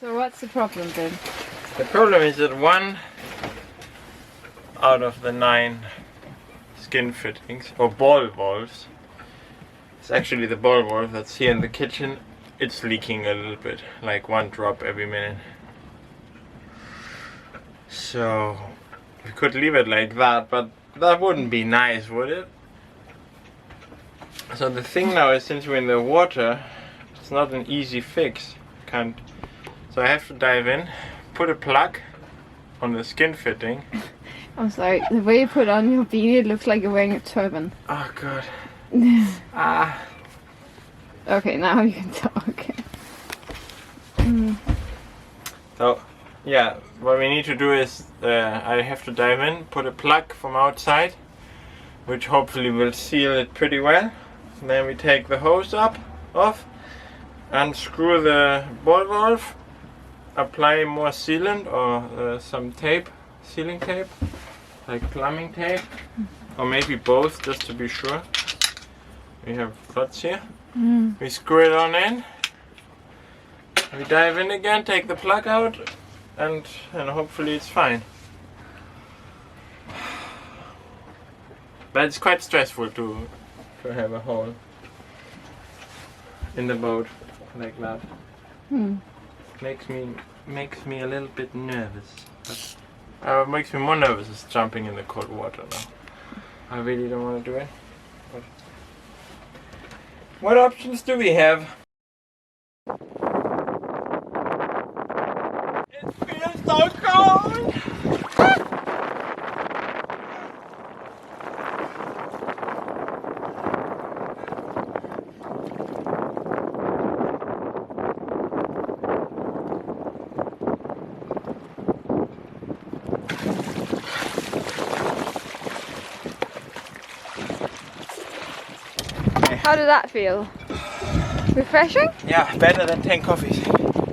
So what's the problem then? The problem is that one out of the 9 skin fittings, or ball valves, it's actually the ball valve that's here in the kitchen. It's leaking a little bit, like 1 drop every minute. So we could leave it like that, but that wouldn't be nice, would it? So the thing now is, since we're in the water, it's not an easy fix. So I have to dive in, put a plug on the skin fitting. I'm sorry, the way you put on your beanie, it looks like you're wearing a turban. Oh god. Ah. Okay, now you can talk. So, yeah, what we need to do is I have to dive in, put a plug from outside, which hopefully will seal it pretty well. And then we take the hose off, unscrew the ball valve, apply more sealant or some tape, sealing tape, like plumbing tape, or maybe both, just to be sure. We have dots here. We screw it on in. We dive in again, take the plug out, and hopefully it's fine. But it's quite stressful to have a hole in the boat like that. Makes me a little bit nervous. But what makes me more nervous is jumping in the cold water now. I really don't want to do it. But what options do we have? It feels so cold! How did that feel? Refreshing? Yeah, better than 10 coffees.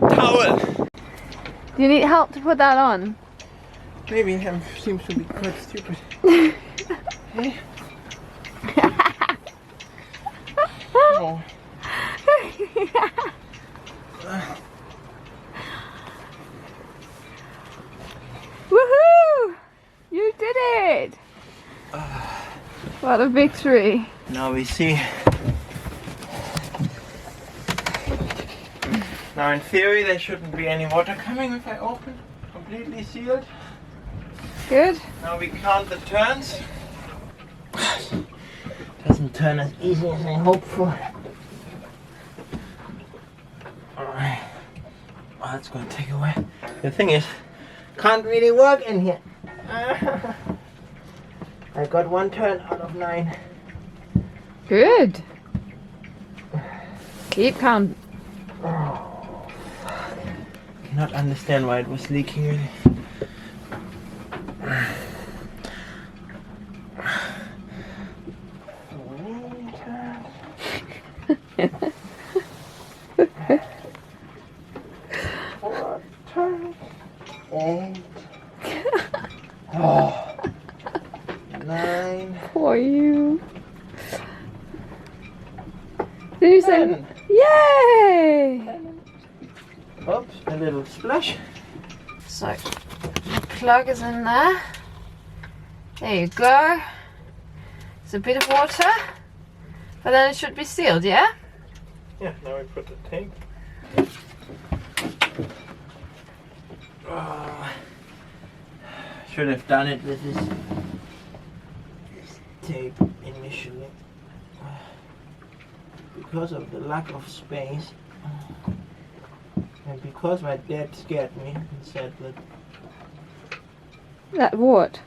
Towel! Do you need help to put that on? Maybe it seems to be quite stupid. Hey? Oh. Woohoo! You did it! What a victory. Now we see. Now in theory there shouldn't be any water coming if I open. Completely sealed. Good. Now we count the turns. Doesn't turn as easy as I hoped for. Alright. Oh, that's gonna take a while. The thing is, can't really work in here. I got 1 turn out of 9. Good. Keep count. Oh, fuck. Cannot understand why it was leaking really. Four turns. 8. Oh. 9. For you. Did you say? 10. Yay! Oops, a little splash. So, the plug is in there. There you go. It's a bit of water, but then it should be sealed, yeah? Yeah, now we put the tape. Oh, should have done it with this tape initially. Because of the lack of space, and because my dad scared me and said That what?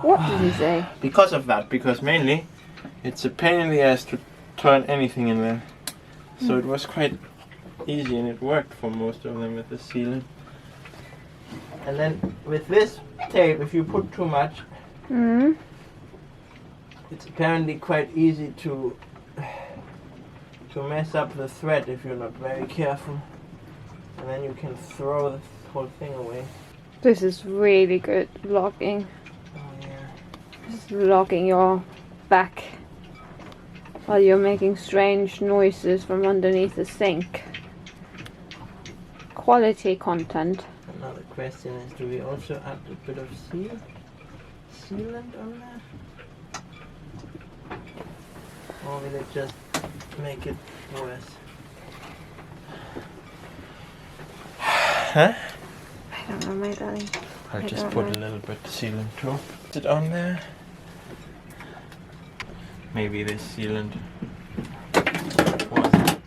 What did he say? Because of that, because mainly it's a pain in the ass to turn anything in there. So it was quite easy and it worked for most of them with the sealant. And then with this tape, if you put too much, it's apparently quite easy to mess up the thread if you're not very careful. And then you can throw the whole thing away. This is really good vlogging. Oh yeah. Just vlogging your back while you're making strange noises from underneath the sink. quality content. Another question is, do we also add a bit of sealant on there? Or will it just make it worse? Huh? I don't know, my darling. I'll just put a little bit of sealant too. Put it on there. Maybe this sealant wasn't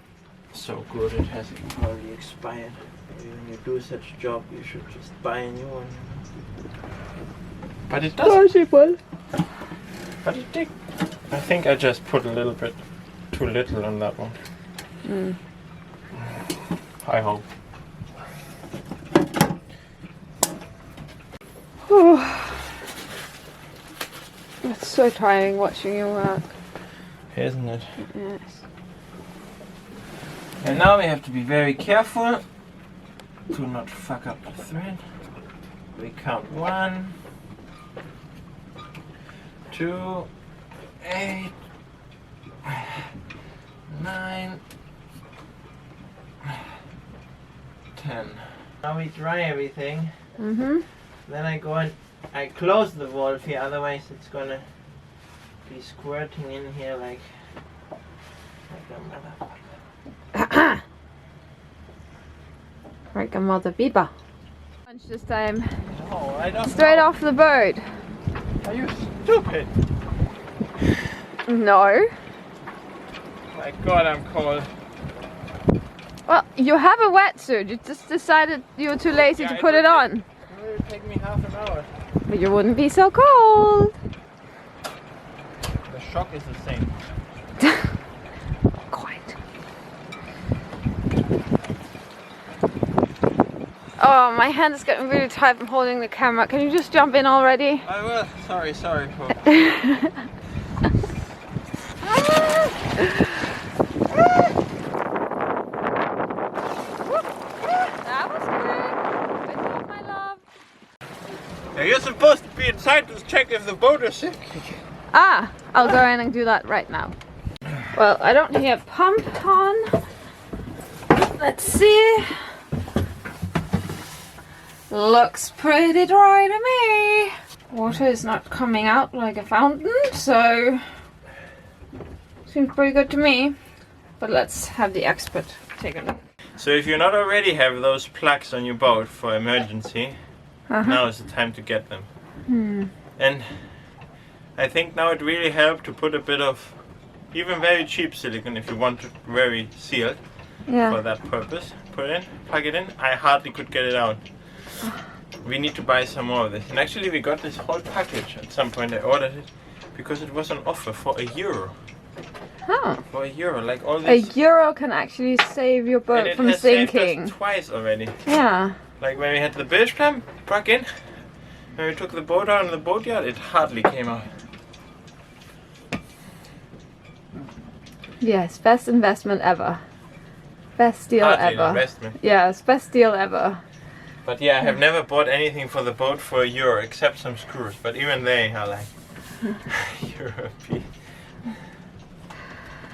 so good, it has already expired. Maybe when you do such a job, you should just buy a new one. But it does. Possible. But it did. I think I just put a little bit too little on that one. I hope. It's so tiring watching you work. Isn't it? Yes. And now we have to be very careful to not fuck up the thread. We count 1, 2, 8, 9, 10. Now we dry everything. Then I go and I close the valve here, otherwise it's gonna be squirting in here like a motherfucker. Like a mother beaver. Lunch this time. No, I don't Straight know. off the boat. Are you stupid? No. My God, I'm cold. Well, you have a wetsuit. You just decided you were too lazy to put it on. It will take me half an hour. But you wouldn't be so cold. The shock is the same. Quite. Oh, my hand is getting really tight from holding the camera. Can you just jump in already? I will. Sorry. That was good. Good job, my love. Now you're supposed to be inside to check if the boat is sinking. Ah, I'll go in and do that right now. Well, I don't hear a pump on. Let's see. Looks pretty dry to me. Water is not coming out like a fountain, so seems pretty good to me. But let's have the expert take a look. So if you not already have those plugs on your boat for emergency, now is the time to get them. And I think now it really helped to put a bit of even very cheap silicone if you want it very sealed for that purpose. Put it in, plug it in. I hardly could get it out. We need to buy some more of this. And actually we got this whole package at some point. I ordered it because it was on offer for €1. Oh. For €1, like all this. €1 can actually save your boat from sinking. Saved us twice already. Yeah. Like when we had the bilge clamp plug in, when we took the boat out in the boatyard, it hardly came out. Yes, best investment ever. Best deal ever. Investment. Yes, best deal ever. But yeah, I have never bought anything for the boat for €1 except some screws. But even they are like European.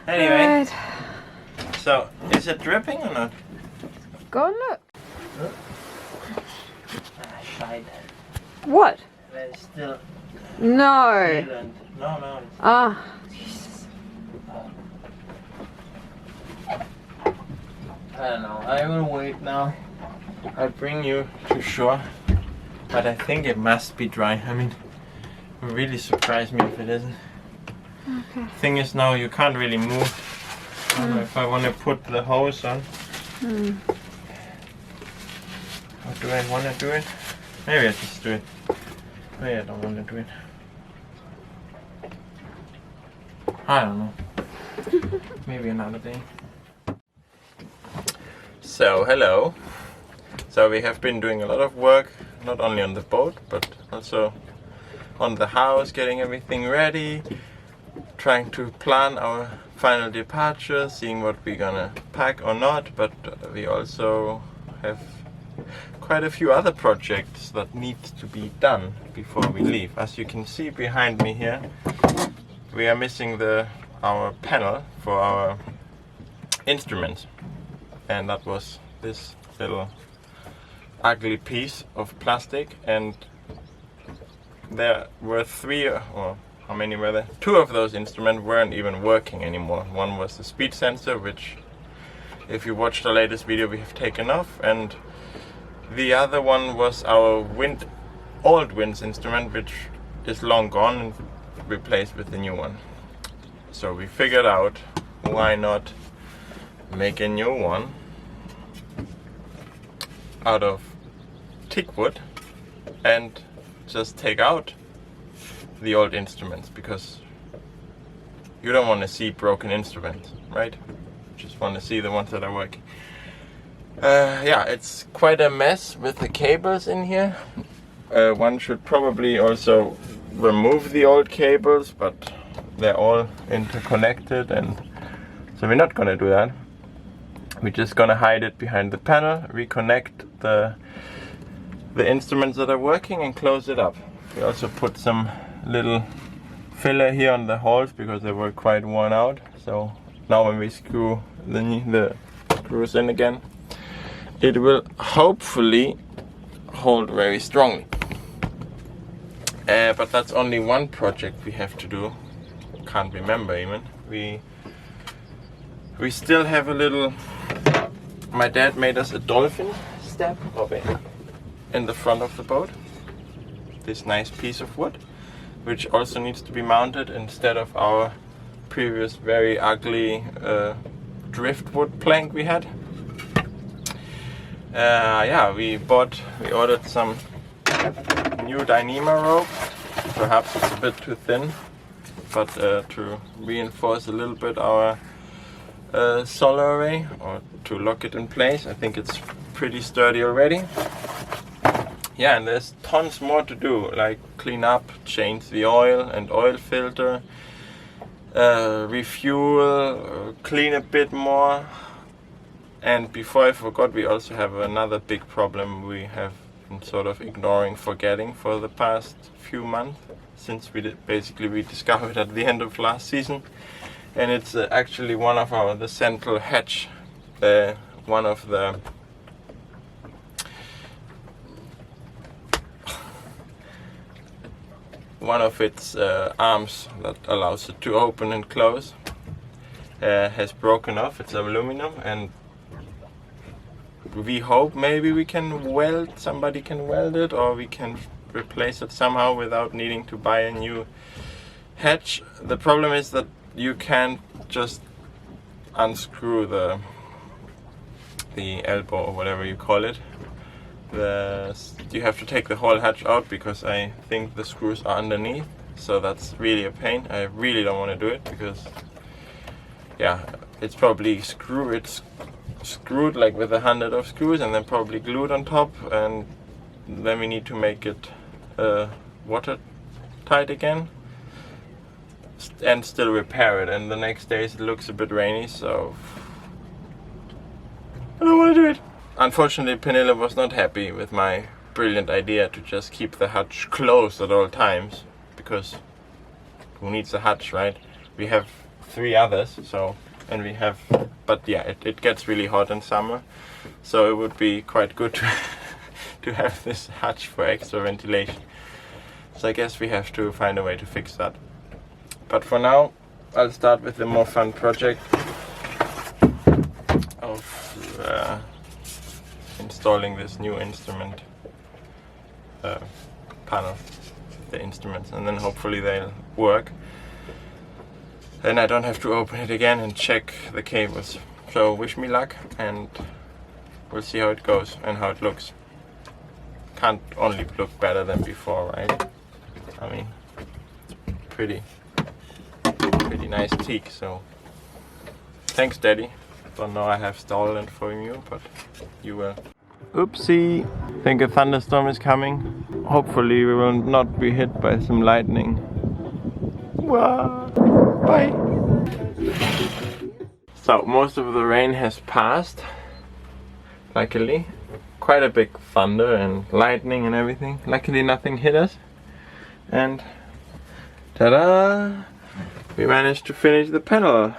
Anyway, Right. so is it dripping or not? Go and look. Shite. What? There's still No. sealant. No. It's Ah, Jesus. I don't know. I will wait now. I'll bring you to shore. But I think it must be dry. I mean, it would really surprise me if it isn't. Okay. Thing is now you can't really move. I don't know if I want to put the hose on. Or do I want to do it? Maybe I just do it. Maybe I don't want to do it. I don't know. Maybe another day. So, hello. So we have been doing a lot of work, not only on the boat, but also on the house, getting everything ready, trying to plan our final departure, seeing what we're gonna pack or not, but we also have quite a few other projects that need to be done before we leave. As you can see behind me here, we are missing our panel for our instruments, and that was this little ugly piece of plastic, and there were three, or how many were there? Two of those instruments weren't even working anymore. One was the speed sensor, which if you watch the latest video we have taken off, and the other one was our old winds instrument, which is long gone and replaced with the new one. So we figured out, why not make a new one out of teak wood and just take out the old instruments, because you don't want to see broken instruments, right? You just want to see the ones that are working. Yeah, it's quite a mess with the cables in here. One should probably also remove the old cables, but they're all interconnected, and so we're not gonna do that. We're just gonna hide it behind the panel, reconnect the instruments that are working, and close it up. We also put some little filler here on the holes because they were quite worn out. So now when we screw the screws in again, it will hopefully hold very strongly. But that's only one project we have to do. Can't remember even. We still have a little. My dad made us a dolphin step in the front of the boat. This nice piece of wood, which also needs to be mounted instead of our previous very ugly driftwood plank we had. Yeah, we ordered some new Dyneema rope. Perhaps it's a bit too thin, but to reinforce a little bit our solar array, or to lock it in place. I think it's pretty sturdy already. Yeah, and there's tons more to do, like clean up, change the oil and oil filter, refuel, clean a bit more. And before I forgot, we also have another big problem we have been sort of forgetting for the past few months, since we discovered at the end of last season. And it's actually one of the central hatch, one of the its arms that allows it to open and close has broken off. It's aluminum, and we hope maybe somebody can weld it, or we can replace it somehow without needing to buy a new hatch. The problem is that you can't just unscrew the elbow, or whatever you call it. You have to take the whole hatch out, because I think the screws are underneath, so that's really a pain. I really don't want to do it, because yeah, it's probably screwed like with 100 of screws, and then probably glued on top, and then we need to make it watertight again and still repair it. And the next days it looks a bit rainy, so I don't want to do it. Unfortunately, Pernille was not happy with my brilliant idea to just keep the hatch closed at all times, because who needs a hatch, right? We have 3 others, but yeah, it gets really hot in summer, so it would be quite good to have this hatch for extra ventilation. So I guess we have to find a way to fix that. But for now, I'll start with the more fun project of installing this new instrument panel, the instruments, and then hopefully they'll work. Then I don't have to open it again and check the cables. So wish me luck, and we'll see how it goes and how it looks. Can't only look better than before, right? I mean, pretty nice teak. So thanks, Daddy. Don't know I have stolen it for you, but you will. Oopsie! I think a thunderstorm is coming. Hopefully we will not be hit by some lightning. Wah! Bye! So most of the rain has passed, luckily. Quite a big thunder and lightning and everything. Luckily nothing hit us. And ta-da! We managed to finish the panel.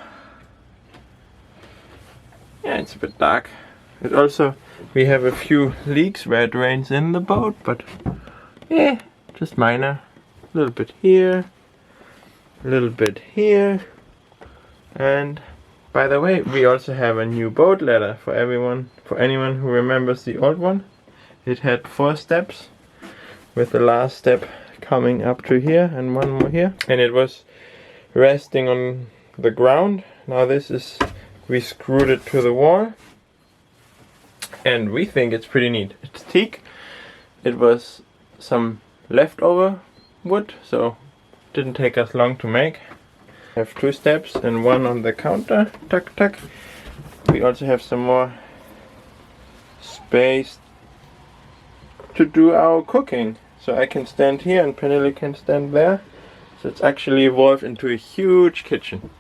Yeah, it's a bit dark. It also, We have a few leaks where it rains in the boat, but yeah, just minor. A little bit here, a little bit here. And by the way, we also have a new boat ladder for anyone who remembers the old one. It had 4 steps, with the last step coming up to here and one more here. And it was resting on the ground. Now we screwed it to the wall. And we think it's pretty neat. It's teak. It was some leftover wood, so it didn't take us long to make. We have 2 steps and one on the counter. Tuck, tuck. We also have some more space to do our cooking. So I can stand here and Pernille can stand there. So it's actually evolved into a huge kitchen.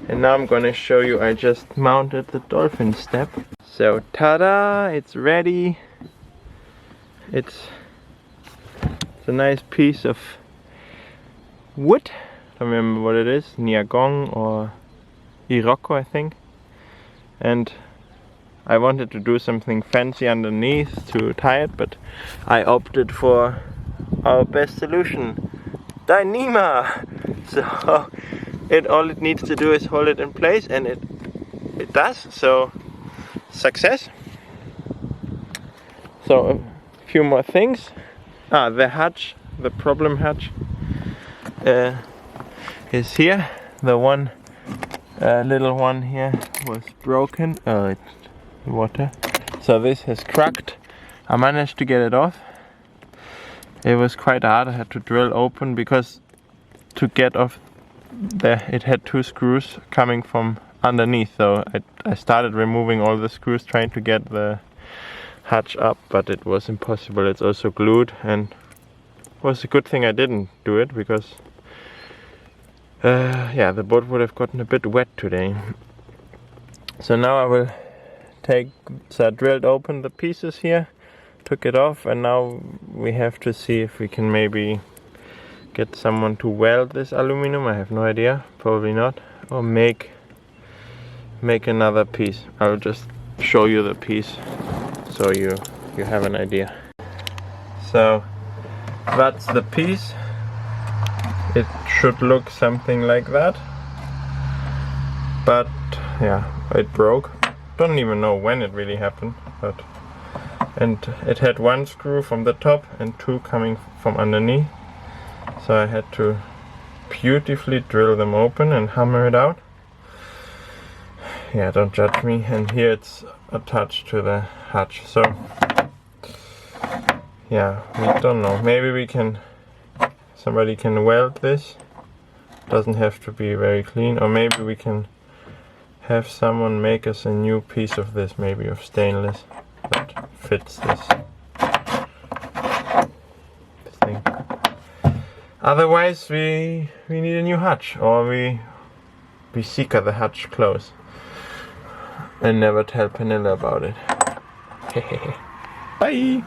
And now I'm gonna show you, I just mounted the dolphin step. So ta-da, it's ready. It's a nice piece of wood. I don't remember what it is, Niagong or Iroko I think. And I wanted to do something fancy underneath to tie it, but I opted for our best solution, Dyneema. So all it needs to do is hold it in place, and it does, so success. So a few more things. The hatch, the problem hatch is here. The one little one here was broken. It's water. So this has cracked. I managed to get it off. It was quite hard. I had to drill open because to get off there it had 2 screws coming from underneath, so I started removing all the screws trying to get the hatch up, but it was impossible. It's also glued, and it was a good thing I didn't do it, because yeah, the boat would have gotten a bit wet today. So now I will I drilled open the pieces here, took it off, and now we have to see if we can maybe get someone to weld this aluminum. I have no idea, probably not, or make another piece. I'll just show you the piece so you have an idea. So that's the piece. It should look something like that, but yeah, it broke. Don't even know when it really happened, and it had 1 screw from the top and 2 coming from underneath. So I had to beautifully drill them open and hammer it out. Yeah, don't judge me. And here it's attached to the hatch. So yeah, we don't know. Maybe somebody can weld this. Doesn't have to be very clean. Or maybe we can have someone make us a new piece of this, maybe of stainless, that fits this thing. Otherwise we need a new hatch, or we secret the hatch close and never tell Pernille about it. Bye!